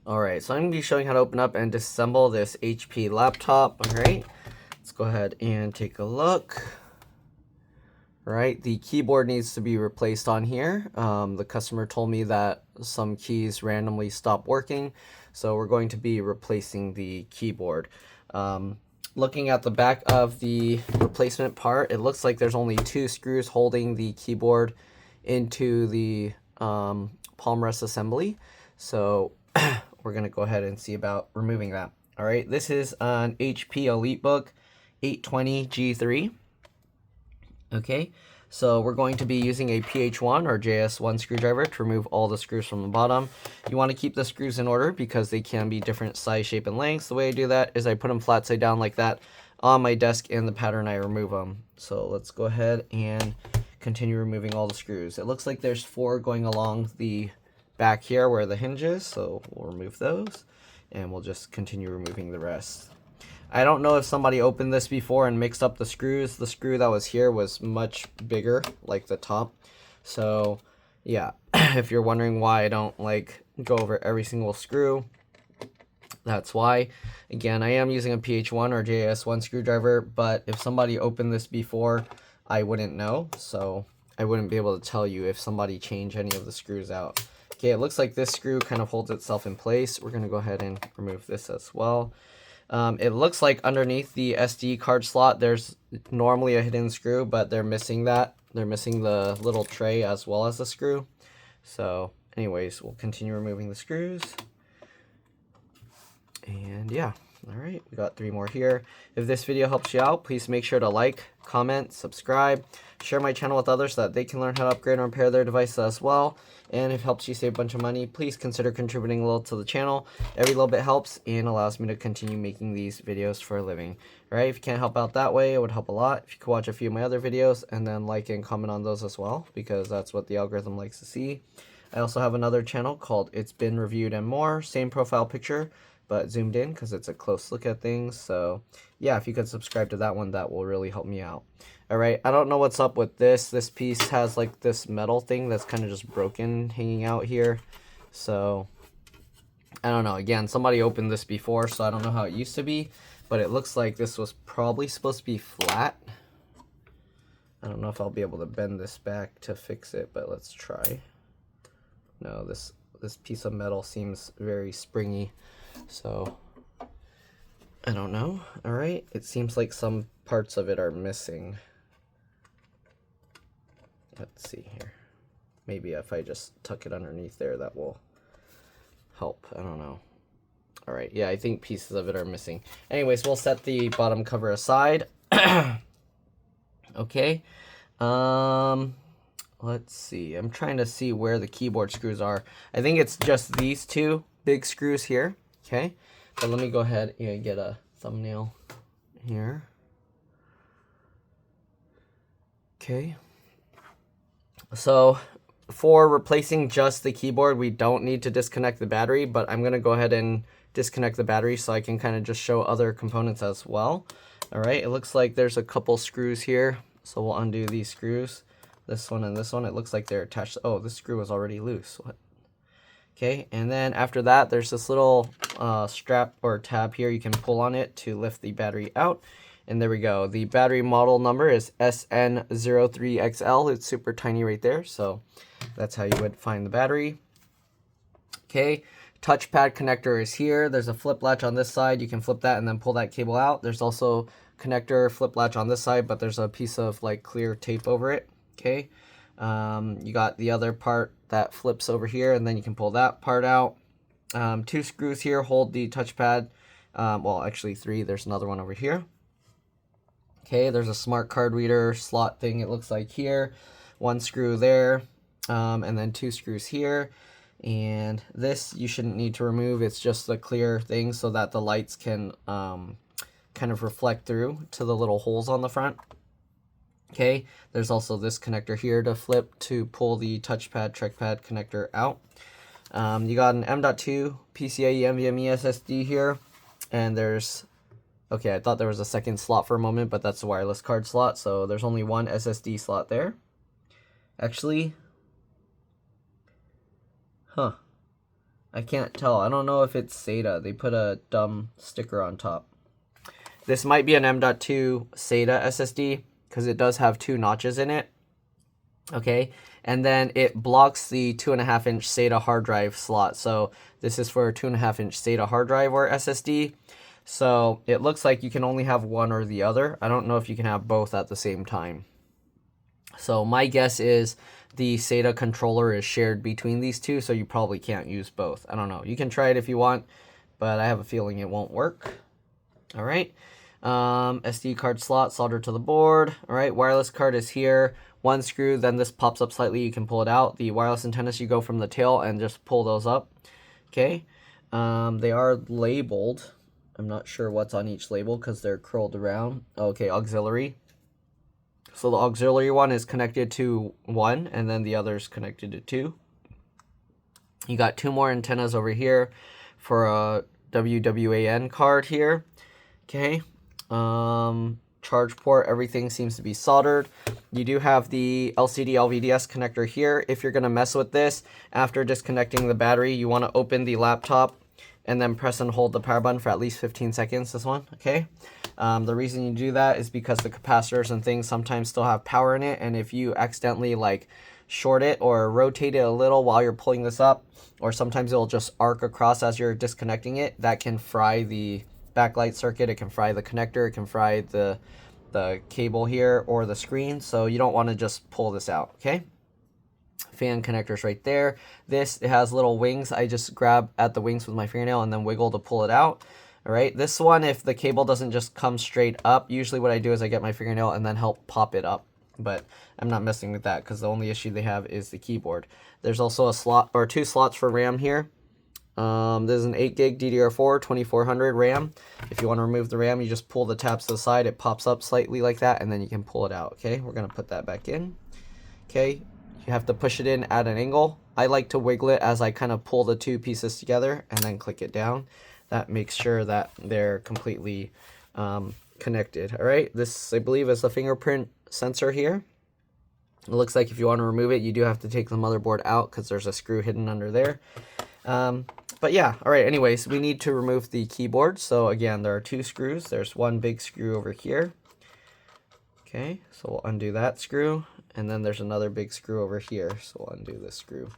Alright, so I'm going to be showing how to open up and disassemble this HP laptop. Alright, let's go ahead and take a look. Alright, the keyboard needs to be replaced on here. The customer told me that some keys randomly stopped working, so we're going to be replacing the keyboard. Looking at the back of the replacement part, it looks like there's only 2 screws holding the keyboard into the palm rest assembly. So we're going to go ahead and see about removing that. All right, this is an HP EliteBook 820 G3. Okay, so we're going to be using a PH1 or JS1 screwdriver to remove all the screws from the bottom. You want to keep the screws in order because they can be different size, shape, and lengths. The way I do that is I put them flat side down like that on my desk in the pattern I remove them. So let's go ahead and continue removing all the screws. It looks like there's 4 going along the back here where the hinge is, so we'll remove those and we'll just continue removing the rest. I don't know if somebody opened this before and mixed up the screws. The screw that was here was much bigger, like the top. So yeah, if you're wondering why I don't like go over every single screw, that's why. Again, I am using a PH1 or JS1 screwdriver, but if somebody opened this before, I wouldn't know, so I wouldn't be able to tell you if somebody changed any of the screws out. Okay, it looks like this screw kind of holds itself in place. We're going to go ahead and remove this as well. It looks like underneath the SD card slot, there's normally a hidden screw, but they're missing that. They're missing the little tray as well as the screw. So anyways, we'll continue removing the screws. And yeah, all right, we got 3 more here. If this video helps you out, please make sure to like, comment, subscribe, share my channel with others so that they can learn how to upgrade and repair their devices as well. And if it helps you save a bunch of money, please consider contributing a little to the channel. Every little bit helps and allows me to continue making these videos for a living. All right, if you can't help out that way, it would help a lot if you could watch a few of my other videos and then like and comment on those as well, because that's what the algorithm likes to see. I also have another channel called It's Been Reviewed and More, same profile picture, but zoomed in because it's a close look at things. So yeah, if you could subscribe to that one, that will really help me out. All right, I don't know what's up with this. This piece has like this metal thing that's kind of just broken hanging out here. So I don't know. Again, somebody opened this before, so I don't know how it used to be, but it looks like this was probably supposed to be flat. I don't know if I'll be able to bend this back to fix it, but let's try. No, this piece of metal seems very springy. So I don't know. All right, it seems like some parts of it are missing. Let's see here. Maybe if I just tuck it underneath there, that will help. I don't know. All right, yeah, I think pieces of it are missing. Anyways, we'll set the bottom cover aside. Okay. Let's see. I'm trying to see where the keyboard screws are. I think it's just these 2 big screws here. Okay, but let me go ahead and get a thumbnail here. Okay, so for replacing just the keyboard, we don't need to disconnect the battery, but I'm going to go ahead and disconnect the battery so I can kind of just show other components as well. All right, it looks like there's a couple screws here, so we'll undo these screws. This one and this one, it looks like they're attached. Oh, this screw was already loose. What? Okay, and then after that, there's this little strap or tab here. You can pull on it to lift the battery out. And there we go. The battery model number is SN03XL. It's super tiny right there. So that's how you would find the battery. Okay, touchpad connector is here. There's a flip latch on this side. You can flip that and then pull that cable out. There's also connector flip latch on this side, but there's a piece of like clear tape over it. Okay. You got the other part that flips over here, and then you can pull that part out. 2 screws here hold the touchpad. Well, actually 3. There's another one over here. Okay, there's a smart card reader slot thing, it looks like here. 1 screw there, and then 2 screws here. And this you shouldn't need to remove. It's just the clear thing so that the lights can kind of reflect through to the little holes on the front. Okay, there's also this connector here to flip to pull the touchpad, trackpad connector out. You got an M.2 PCIe NVMe SSD here, and there's, okay, I thought there was a second slot for a moment, but that's the wireless card slot, so there's only 1 SSD slot there. Actually, I can't tell. I don't know if it's SATA. They put a dumb sticker on top. This might be an M.2 SATA SSD because it does have 2 notches in it. Okay, and then it blocks the 2.5-inch SATA hard drive slot. So this is for a 2.5-inch SATA hard drive or SSD. So it looks like you can only have one or the other. I don't know if you can have both at the same time. So my guess is the SATA controller is shared between these two, so you probably can't use both. I don't know. You can try it if you want, but I have a feeling it won't work. All right. SD card slot soldered to the board. All right. Wireless card is here. One screw, then this pops up slightly. You can pull it out. The wireless antennas, you go from the tail and just pull those up. Okay. They are labeled. I'm not sure what's on each label because they're curled around. Okay, auxiliary. So the auxiliary one is connected to 1, and then the other is connected to 2. You got 2 more antennas over here for a WWAN card here. Okay. Charge port, everything seems to be soldered. You do have the LCD LVDS connector here. If you're going to mess with this, after disconnecting the battery, you want to open the laptop and then press and hold the power button for at least 15 seconds, this one, okay? The reason you do that is because the capacitors and things sometimes still have power in it, and if you accidentally like short it or rotate it a little while you're pulling this up, or sometimes it'll just arc across as you're disconnecting it, that can fry the backlight circuit, it can fry the connector, it can fry the cable here or the screen, so you don't want to just pull this out, okay? Fan connectors right there. It has little wings. I just grab at the wings with my fingernail and then wiggle to pull it out. All right, this one, if the cable doesn't just come straight up, usually what I do is I get my fingernail and then help pop it up, but I'm not messing with that because the only issue they have is the keyboard. There's also a slot or 2 slots for RAM here. There's an 8 gig DDR4 2400 RAM. If you want to remove the RAM, you just pull the tabs to the side. It pops up slightly like that, and then you can pull it out. Okay, we're gonna put that back in. Okay, you have to push it in at an angle. I like to wiggle it as I kind of pull the 2 pieces together and then click it down. That makes sure that they're completely connected. All right, this I believe is the fingerprint sensor here. It looks like if you want to remove it, you do have to take the motherboard out because there's a screw hidden under there. But yeah, all right, anyways, we need to remove the keyboard. So again, there are 2 screws. There's one big screw over here. Okay, so we'll undo that screw. And then there's another big screw over here. So we'll undo this screw.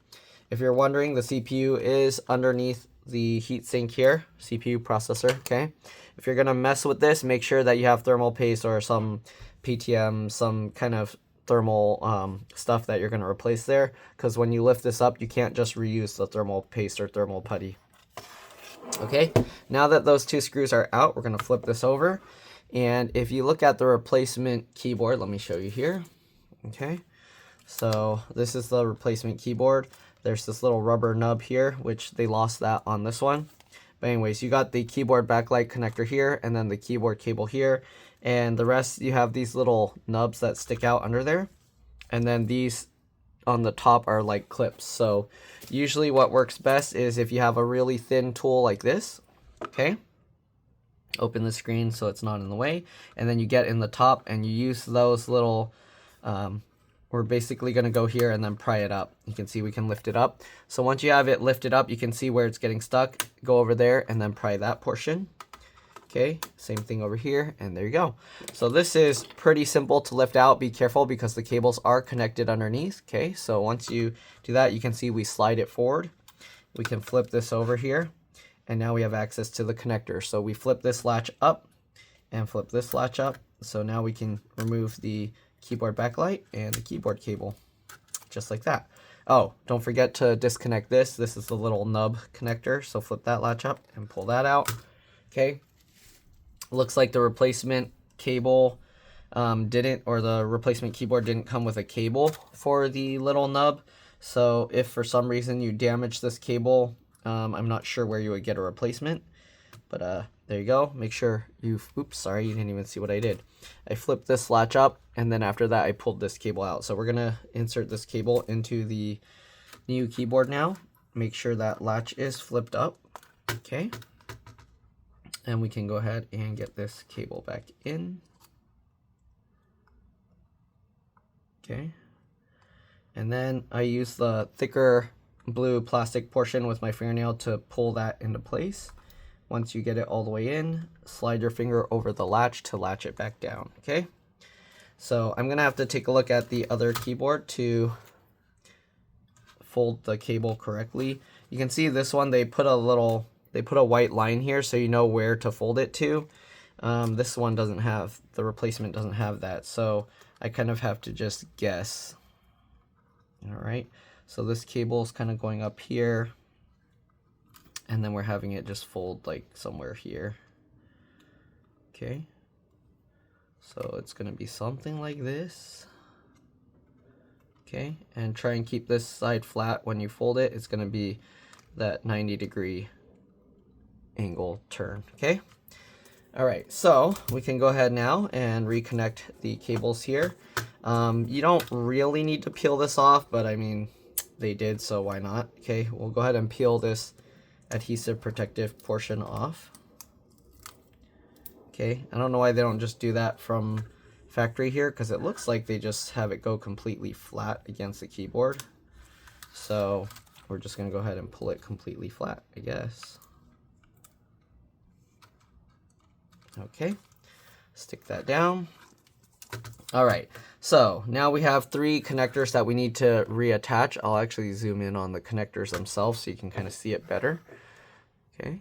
If you're wondering, the CPU is underneath the heatsink here, CPU processor, okay? If you're gonna mess with this, make sure that you have thermal paste or some PTM, some kind of thermal stuff that you're going to replace there, because when you lift this up you can't just reuse the thermal paste or thermal putty. Okay, now that those 2 screws are out, we're going to flip this over, and if you look at the replacement keyboard, let me show you here. Okay, so this is the replacement keyboard. There's this little rubber nub here, which they lost that on this one. But anyways, you got the keyboard backlight connector here, and then the keyboard cable here, and the rest you have these little nubs that stick out under there, and then these on the top are like clips. So usually what works best is if you have a really thin tool like this, okay, open the screen so it's not in the way, and then you get in the top and you use those little we're basically going to go here and then pry it up. You can see we can lift it up. So once you have it lifted up, you can see where it's getting stuck. Go over there and then pry that portion. Okay, same thing over here, and there you go. So this is pretty simple to lift out. Be careful because the cables are connected underneath. Okay, so once you do that, you can see we slide it forward. We can flip this over here, and now we have access to the connector. So we flip this latch up and flip this latch up. So now we can remove the keyboard backlight and the keyboard cable, just like that. Oh, don't forget to disconnect this. This is the little nub connector, so flip that latch up and pull that out. Okay, looks like the replacement cable the replacement keyboard didn't come with a cable for the little nub. So if for some reason you damage this cable, I'm not sure where you would get a replacement, but there you go. Make sure oops, sorry, you didn't even see what I did. I flipped this latch up, and then after that I pulled this cable out. So we're gonna insert this cable into the new keyboard now. Make sure that latch is flipped up, okay? And we can go ahead and get this cable back in. Okay. And then I use the thicker blue plastic portion with my fingernail to pull that into place. Once you get it all the way in, slide your finger over the latch to latch it back down, okay? So I'm gonna have to take a look at the other keyboard to fold the cable correctly. You can see this one, they put a white line here so you know where to fold it to. This one doesn't have, the replacement doesn't have that, so I kind of have to just guess. All right, so this cable is kind of going up here, and then we're having it just fold like somewhere here. Okay, so it's gonna be something like this. Okay, and try and keep this side flat when you fold it. It's gonna be that 90-degree angle turn, okay? All right, so we can go ahead now and reconnect the cables here. You don't really need to peel this off, but I mean, they did, so why not? Okay, we'll go ahead and peel this adhesive protective portion off. Okay, I don't know why they don't just do that from factory here, because it looks like they just have it go completely flat against the keyboard. So we're just gonna go ahead and pull it completely flat, I guess. Okay, stick that down. All right, so now we have 3 connectors that we need to reattach. I'll actually zoom in on the connectors themselves so you can kind of see it better. Okay.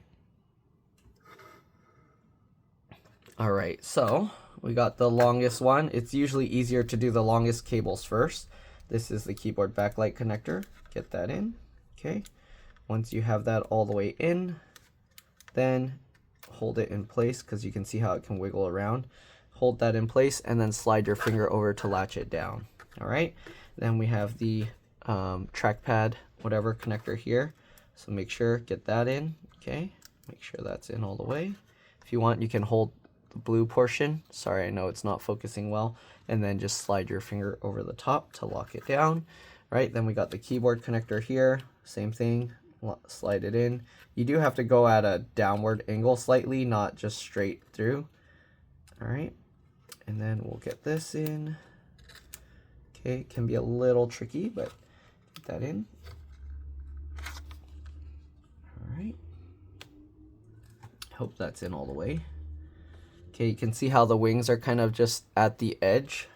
All right, so we got the longest one. It's usually easier to do the longest cables first. This is the keyboard backlight connector. Get that in, okay? Once you have that all the way in, then hold it in place because you can see how it can wiggle around. Hold that in place and then slide your finger over to latch it down. All right, then we have the trackpad, whatever connector here. So make sure, get that in, okay? Make sure that's in all the way. If you want, you can hold the blue portion. Sorry, I know it's not focusing well. And then just slide your finger over the top to lock it down. Right, then we got the keyboard connector here. Same thing, slide it in. You do have to go at a downward angle slightly, not just straight through. All right, and then we'll get this in. Okay, it can be a little tricky, but get that in. All right, hope that's in all the way. Okay, you can see how the wings are kind of just at the edge.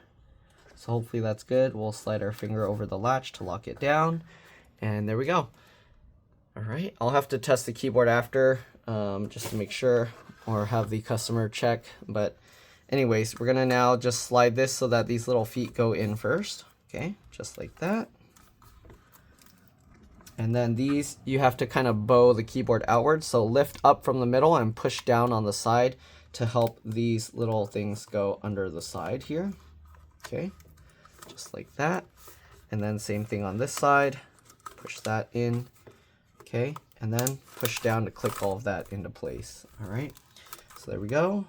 So hopefully that's good. We'll slide our finger over the latch to lock it down. And there we go. All right, I'll have to test the keyboard after just to make sure, or have the customer check. But anyways, we're gonna now just slide this so that these little feet go in first. Okay, just like that. And then these, you have to kind of bow the keyboard outward. So lift up from the middle and push down on the side to help these little things go under the side here. Okay, just like that. And then same thing on this side, push that in, okay, and then push down to click all of that into place. All right, so there we go.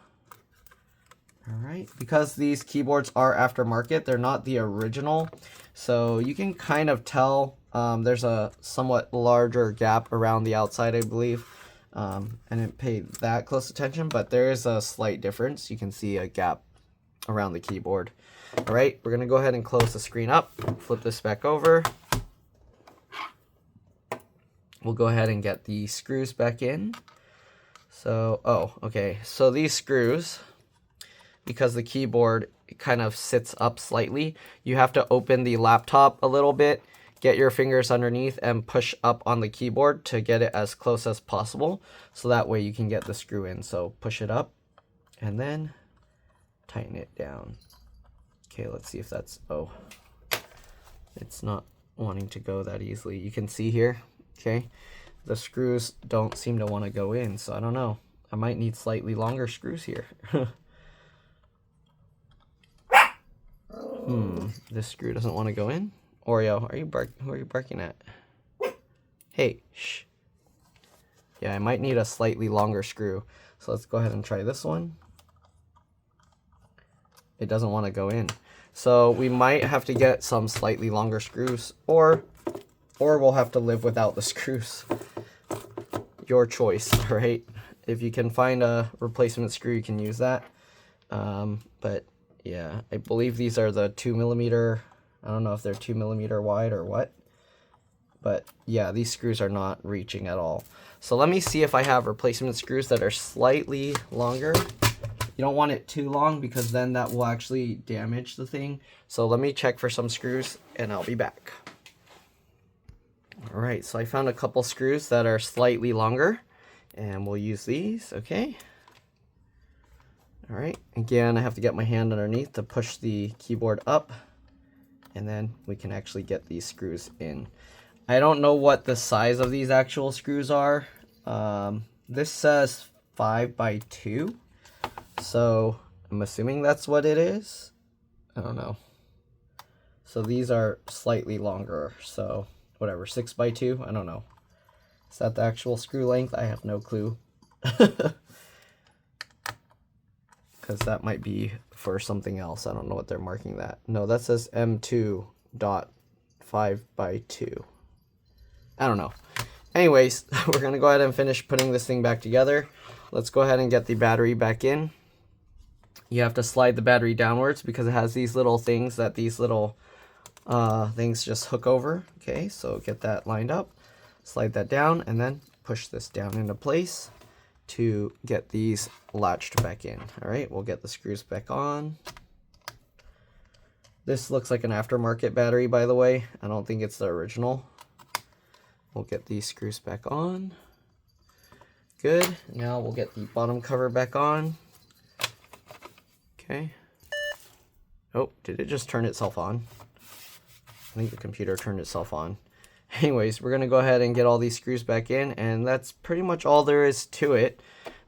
All right, because these keyboards are aftermarket, they're not the original, so you can kind of tell there's a somewhat larger gap around the outside, I believe. I didn't pay that close attention, but there is a slight difference. You can see a gap around the keyboard. All right, we're gonna go ahead and close the screen up, flip this back over. We'll go ahead and get the screws back in. So, okay, so these screws, because the keyboard kind of sits up slightly, you have to open the laptop a little bit, get your fingers underneath and push up on the keyboard to get it as close as possible. So that way you can get the screw in. So push it up and then tighten it down. Okay, let's see if that's, it's not wanting to go that easily. You can see here, okay, the screws don't seem to want to go in. So I don't know. I might need slightly longer screws here. This screw doesn't want to go in. Oreo, who are you barking at? Hey, shh. Yeah, I might need a slightly longer screw. So let's go ahead and try this one. It doesn't want to go in. So we might have to get some slightly longer screws, or we'll have to live without the screws. Your choice, right? If you can find a replacement screw, you can use that. But yeah, I believe these are the 2mm. I don't know if they're 2mm wide or what, But yeah, these screws are not reaching at all. So let me see if I have replacement screws that are slightly longer. You don't want it too long because then that will actually damage the thing. So let me check for some screws and I'll be back. All right, so I found a couple screws that are slightly longer and we'll use these, okay? All right, again, I have to get my hand underneath to push the keyboard up, and then we can actually get these screws in. I don't know what the size of these actual screws are. This says 5x2, so I'm assuming that's what it is. I don't know. So these are slightly longer, so whatever, 6x2, I don't know. Is that the actual screw length? I have no clue. Because that might be for something else. I don't know what they're marking that. No, that says M2.5x2. I don't know. Anyways, we're going to go ahead and finish putting this thing back together. Let's go ahead and get the battery back in. You have to slide the battery downwards because it has these little things that these little things just hook over. Okay, so get that lined up. Slide that down and then push this down into place to get these latched back in. All right, we'll get the screws back on. This looks like an aftermarket battery, by the way. I don't think it's the original. We'll get these screws back on. Good. Now we'll get the bottom cover back on. Okay. Oh, did it just turn itself on? I think the computer turned itself on. Anyways, we're going to go ahead and get all these screws back in, and that's pretty much all there is to it.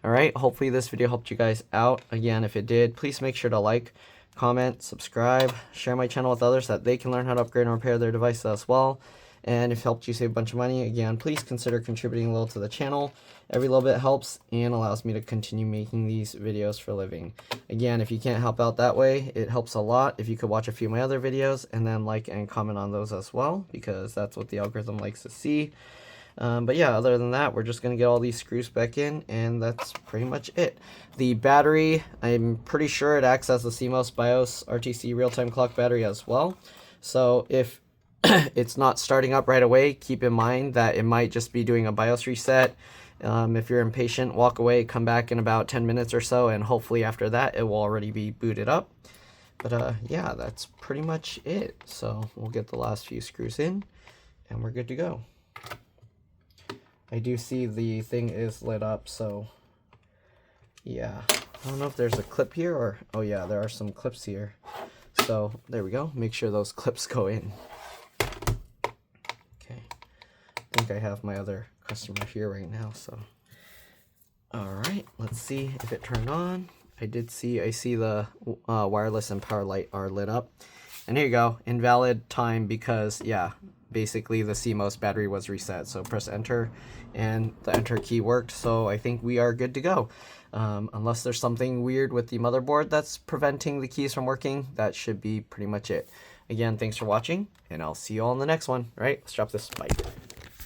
All right, hopefully this video helped you guys out. Again, if it did, please make sure to like, comment, subscribe, share my channel with others so that they can learn how to upgrade and repair their devices as well. And if it helped you save a bunch of money, again, please consider contributing a little to the channel. Every little bit helps and allows me to continue making these videos for a living. Again, if you can't help out that way, it helps a lot if you could watch a few of my other videos and then like and comment on those as well, because that's what the algorithm likes to see. But yeah, other than that, we're just going to get all these screws back in, and that's pretty much it. The battery, I'm pretty sure it acts as the CMOS BIOS RTC real-time clock battery as well. So if it's not starting up right away, keep in mind that it might just be doing a BIOS reset. If you're impatient, walk away, come back in about 10 minutes or so, and hopefully after that it will already be booted up. But yeah, that's pretty much it. So we'll get the last few screws in and we're good to go. I do see the thing is lit up, so yeah. I don't know if there's a clip here or, oh yeah, there are some clips here. So there we go. Make sure those clips go in. Okay. I think I have my other customer here right now, so. All right, let's see if it turned on. I see the wireless and power light are lit up. And here you go, invalid time because, yeah, basically the CMOS battery was reset. So press enter and the enter key worked. So I think we are good to go. Unless there's something weird with the motherboard that's preventing the keys from working, that should be pretty much it. Again, thanks for watching, and I'll see you all in the next one. All right, let's drop this. Bye.